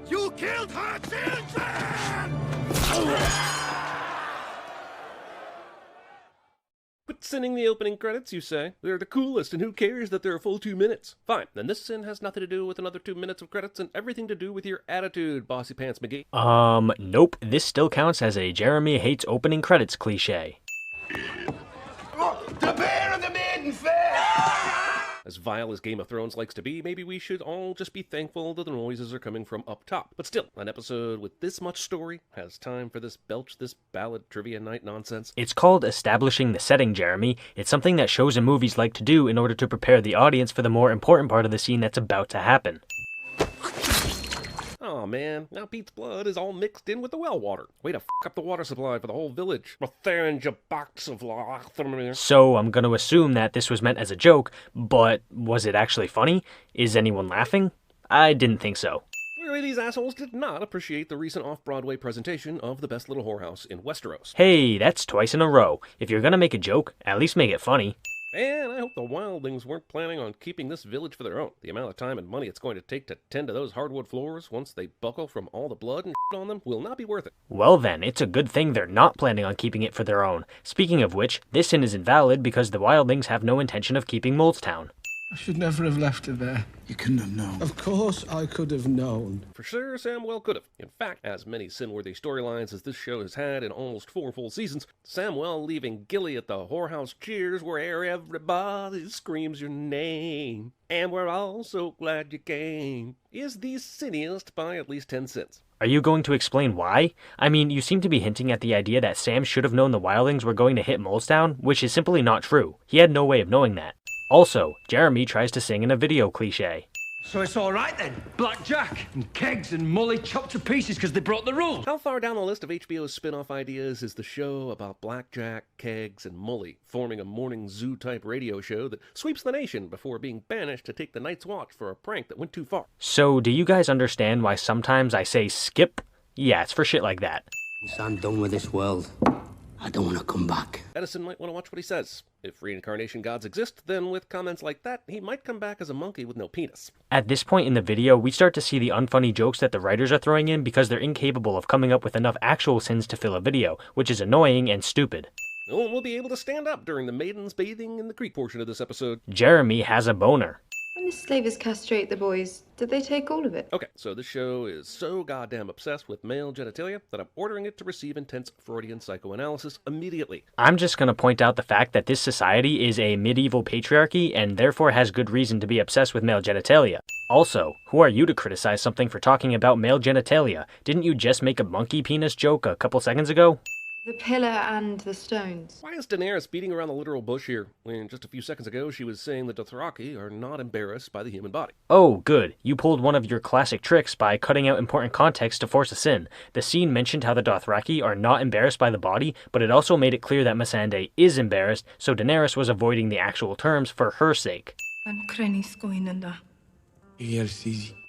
You killed her children! Quit sinning the opening credits, you say? They're the coolest, and who cares that they're a full 2 minutes? Fine, then this sin has nothing to do with another 2 minutes of credits and everything to do with your attitude, Bossy Pants McGee. Nope. This still counts as a Jeremy hates opening credits cliche. The Bear of the Maiden Fair! As vile as Game of Thrones likes to be, maybe we should all just be thankful that the noises are coming from up top. But still, an episode with this much story has time for this belch, this ballad trivia night nonsense. It's called establishing the setting, Jeremy. It's something that shows and movies like to do in order to prepare the audience for the more important part of the scene that's about to happen. Aw man, now Pete's blood is all mixed in with the well water. Way to f*** up the water supply for the whole village. So I'm gonna assume that this was meant as a joke, but was it actually funny? Is anyone laughing? I didn't think so. Clearly these assholes did not appreciate the recent off-Broadway presentation of The Best Little Whorehouse in Westeros. Hey, that's twice in a row. If you're gonna make a joke, at least make it funny. And I hope the wildlings weren't planning on keeping this village for their own. The amount of time and money it's going to take to tend to those hardwood floors once they buckle from all the blood and shit on them will not be worth it. Well then, it's a good thing they're not planning on keeping it for their own. Speaking of which, this sin is invalid because the wildlings have no intention of keeping Moldstown. I should never have left her there. You couldn't have known. Of course I could have known. For sure, Sam well could have. In fact, as many sin-worthy storylines as this show has had in almost 4 full seasons, Samwell leaving Gilly at the whorehouse cheers where everybody screams your name, and we're all so glad you came, is the sinniest by at least 10 sins. Are you going to explain why? I mean, you seem to be hinting at the idea that Sam should have known the wildlings were going to hit Moldstown, which is simply not true. He had no way of knowing that. Also, Jeremy tries to sing in a video cliche. So it's all right then. Blackjack and kegs and Molly chopped to pieces because they broke the rule. How far down the list of HBO's spin-off ideas is the show about blackjack, kegs, and Mully forming a morning zoo-type radio show that sweeps the nation before being banished to take the night's watch for a prank that went too far? So, do you guys understand why sometimes I say skip? Yeah, it's for shit like that. Once I'm done with this world, I don't want to come back. Edison might want to watch what he says. If reincarnation gods exist, then with comments like that, he might come back as a monkey with no penis. At this point in the video, we start to see the unfunny jokes that the writers are throwing in because they're incapable of coming up with enough actual sins to fill a video, which is annoying and stupid. No one will be able to stand up during the maidens bathing in the creek portion of this episode. Jeremy has a boner. When the slavers castrate the boys, did they take all of it? Okay, so this show is so goddamn obsessed with male genitalia that I'm ordering it to receive intense Freudian psychoanalysis immediately. I'm just going to point out the fact that this society is a medieval patriarchy and therefore has good reason to be obsessed with male genitalia. Also, who are you to criticize something for talking about male genitalia? Didn't you just make a monkey penis joke a couple seconds ago? The pillar and the stones. Why is Daenerys beating around the literal bush here, when just a few seconds ago she was saying the Dothraki are not embarrassed by the human body? Oh, good. You pulled one of your classic tricks by cutting out important context to force a sin. The scene mentioned how the Dothraki are not embarrassed by the body, but it also made it clear that Missandei is embarrassed, so Daenerys was avoiding the actual terms for her sake.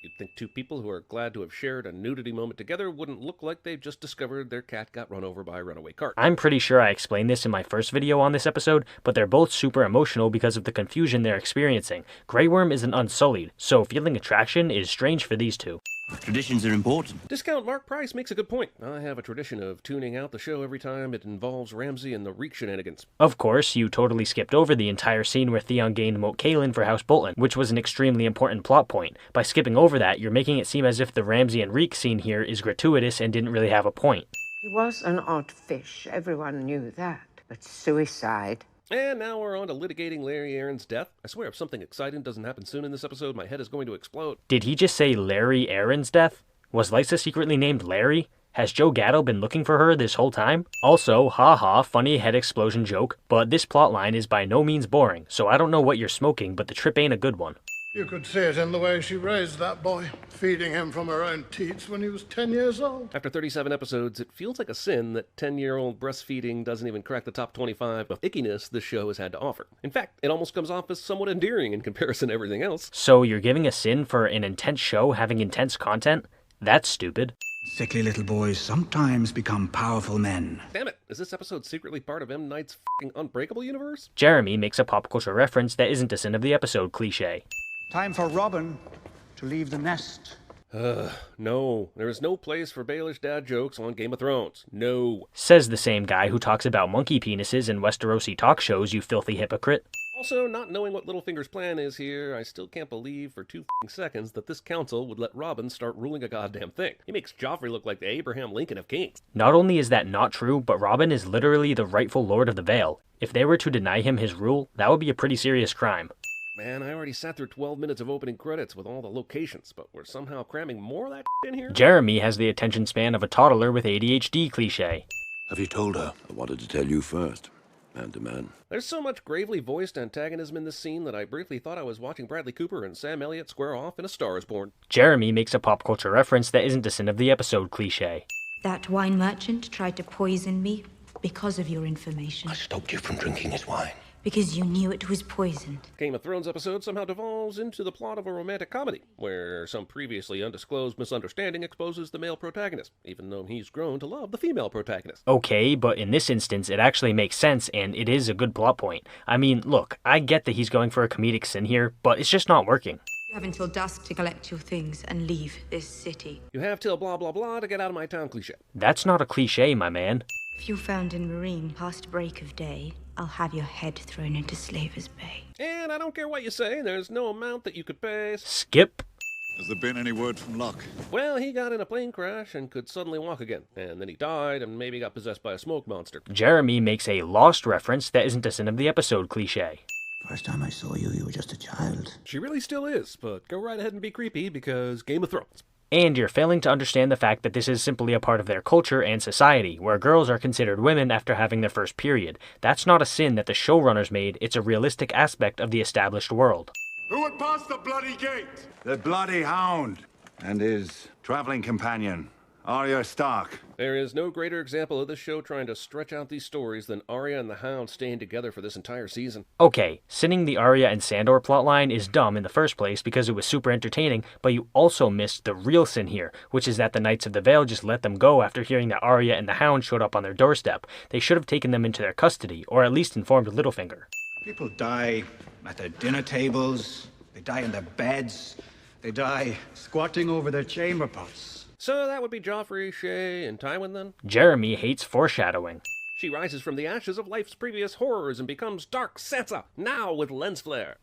You'd think two people who are glad to have shared a nudity moment together wouldn't look like they've just discovered their cat got run over by a runaway cart. I'm pretty sure I explained this in my first video on this episode, but they're both super emotional because of the confusion they're experiencing. Grey Worm isn't unsullied, so feeling attraction is strange for these two. Traditions are important. Discount Mark Price makes a good point. I have a tradition of tuning out the show every time it involves Ramsay and the Reek shenanigans. Of course, you totally skipped over the entire scene where Theon gained Moat Cailin for House Bolton, which was an extremely important plot point. By skipping over that, you're making it seem as if the Ramsay and Reek scene here is gratuitous and didn't really have a point. He was an odd fish, everyone knew that. But suicide... And now we're on to litigating Larry Aaron's death. I swear if something exciting doesn't happen soon in this episode, my head is going to explode. Did he just say Larry Aaron's death? Was Lysa secretly named Larry? Has Joe Gatto been looking for her this whole time? Also, haha, funny head explosion joke, but this plotline is by no means boring, so I don't know what you're smoking, but the trip ain't a good one. You could see it in the way she raised that boy, feeding him from her own teats when he was 10 years old. After 37 episodes, it feels like a sin that 10-year-old breastfeeding doesn't even crack the top 25 of ickiness this show has had to offer. In fact, it almost comes off as somewhat endearing in comparison to everything else. So you're giving a sin for an intense show having intense content? That's stupid. Sickly little boys sometimes become powerful men. Damn it, is this episode secretly part of M. Night's f***ing Unbreakable universe? Jeremy makes a pop culture reference that isn't a sin of the episode cliche. Time for Robin to leave the nest No, there is no place for Baelish dad jokes on Game of Thrones. No. Says the same guy who talks about monkey penises in Westerosi talk shows, you filthy hypocrite. Also, not knowing what Littlefinger's plan is here, I still can't believe for 2 seconds that this council would let Robin start ruling a goddamn thing. He makes Joffrey look like the Abraham Lincoln of kings. Not only is that not true, but Robin is literally the rightful Lord of the Vale. If they were to deny him his rule, that would be a pretty serious crime. Man, I already sat through 12 minutes of opening credits with all the locations, but we're somehow cramming more of that in here? Jeremy has the attention span of a toddler with ADHD cliché. Have you told her? I wanted to tell you first. Man to man. There's so much gravely voiced antagonism in this scene that I briefly thought I was watching Bradley Cooper and Sam Elliott square off in A Star is Born. Jeremy makes a pop culture reference that isn't a sin of the episode cliché. That wine merchant tried to poison me because of your information. I stopped you from drinking his wine. Because you knew it was poisoned. Game of Thrones episode somehow devolves into the plot of a romantic comedy, where some previously undisclosed misunderstanding exposes the male protagonist, even though he's grown to love the female protagonist. Okay, but in this instance, it actually makes sense, and it is a good plot point. I mean, look, I get that he's going for a comedic sin here, but it's just not working. You have until dusk to collect your things and leave this city. You have till blah blah blah to get out of my town cliché. That's not a cliché, my man. If you're found in Marine past break of day, I'll have your head thrown into Slaver's Bay. And I don't care what you say, there's no amount that you could pay. Skip. Has there been any word from Locke? Well, he got in a plane crash and could suddenly walk again, and then he died and maybe got possessed by a smoke monster. Jeremy makes a Lost reference that isn't a sin of the episode cliché. First time I saw you, you were just a child. She really still is, but go right ahead and be creepy because Game of Thrones. And you're failing to understand the fact that this is simply a part of their culture and society, where girls are considered women after having their first period. That's not a sin that the showrunners made, it's a realistic aspect of the established world. Who would pass the bloody gate? The bloody hound. And his traveling companion, Arya Stark. There is no greater example of this show trying to stretch out these stories than Arya and the Hound staying together for this entire season. Okay, sinning the Arya and Sandor plotline is dumb in the first place because it was super entertaining, but you also missed the real sin here, which is that the Knights of the Vale just let them go after hearing that Arya and the Hound showed up on their doorstep. They should have taken them into their custody, or at least informed Littlefinger. People die at their dinner tables, they die in their beds, they die squatting over their chamber pots. So that would be Joffrey, Shae, and Tywin then? Jeremy hates foreshadowing. She rises from the ashes of life's previous horrors and becomes Dark Sansa, now with lens flare.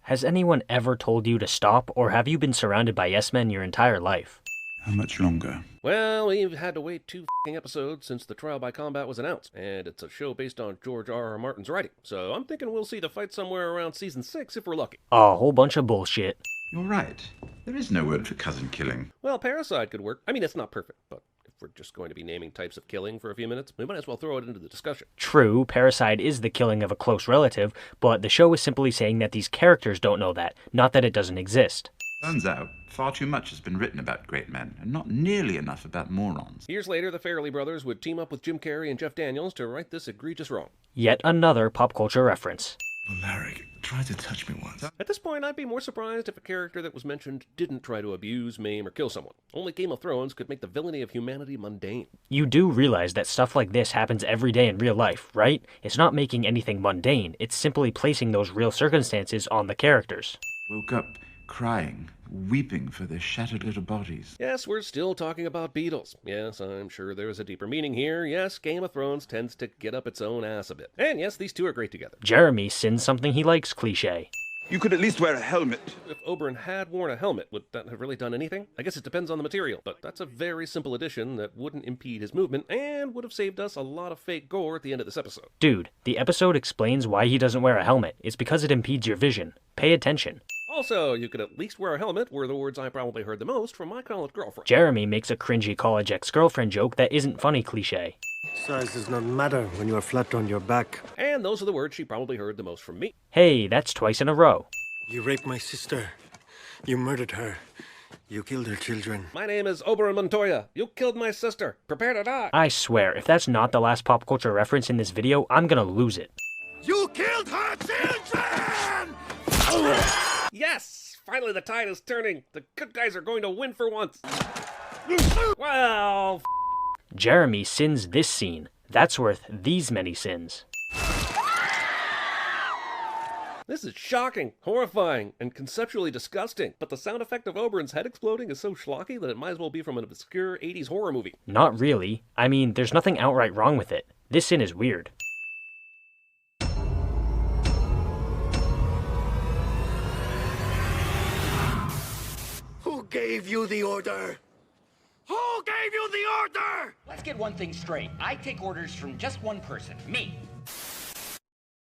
Has anyone ever told you to stop, or have you been surrounded by yes-men your entire life? How much longer? Well, we've had to wait 2 episodes since the trial by combat was announced, and it's a show based on George R.R. Martin's writing, so I'm thinking we'll see the fight somewhere around season 6 if we're lucky. A whole bunch of bullshit. You're right. There is no word for cousin killing. Well, parricide could work. I mean, it's not perfect, but if we're just going to be naming types of killing for a few minutes, we might as well throw it into the discussion. True, parricide is the killing of a close relative, but the show is simply saying that these characters don't know that, not that it doesn't exist. Turns out, far too much has been written about great men, and not nearly enough about morons. Years later, the Farrelly brothers would team up with Jim Carrey and Jeff Daniels to right this egregious wrong. Yet another pop culture reference. Alaric, try to touch me once. At this point, I'd be more surprised if a character that was mentioned didn't try to abuse, maim, or kill someone. Only Game of Thrones could make the villainy of humanity mundane. You do realize that stuff like this happens every day in real life, right? It's not making anything mundane, it's simply placing those real circumstances on the characters. Woke up crying, weeping for their shattered little bodies. Yes, we're still talking about Beatles. Yes, I'm sure there is a deeper meaning here. Yes, Game of Thrones tends to get up its own ass a bit. And yes, these two are great together. Jeremy sins something he likes cliché. You could at least wear a helmet. If Oberyn had worn a helmet, would that have really done anything? I guess it depends on the material, but that's a very simple addition that wouldn't impede his movement and would have saved us a lot of fake gore at the end of this episode. Dude, the episode explains why he doesn't wear a helmet. It's because it impedes your vision. Pay attention. Also, you could at least wear a helmet were the words I probably heard the most from my college girlfriend. Jeremy makes a cringy college ex-girlfriend joke that isn't funny cliché. Size does not matter when you are flat on your back. And those are the words she probably heard the most from me. Hey, that's twice in a row. You raped my sister. You murdered her. You killed her children. My name is Oberyn Montoya. You killed my sister. Prepare to die. I swear, if that's not the last pop culture reference in this video, I'm gonna lose it. You killed her children! Yes! Finally the tide is turning. The good guys are going to win for once. Well, Jeremy sins this scene. That's worth these many sins. This is shocking, horrifying, and conceptually disgusting, but the sound effect of Oberyn's head exploding is so schlocky that it might as well be from an obscure 80s horror movie. Not really. I mean, there's nothing outright wrong with it. This sin is weird. Who gave you the order? Who gave you the order? Let's get one thing straight. I take orders from just one person, me.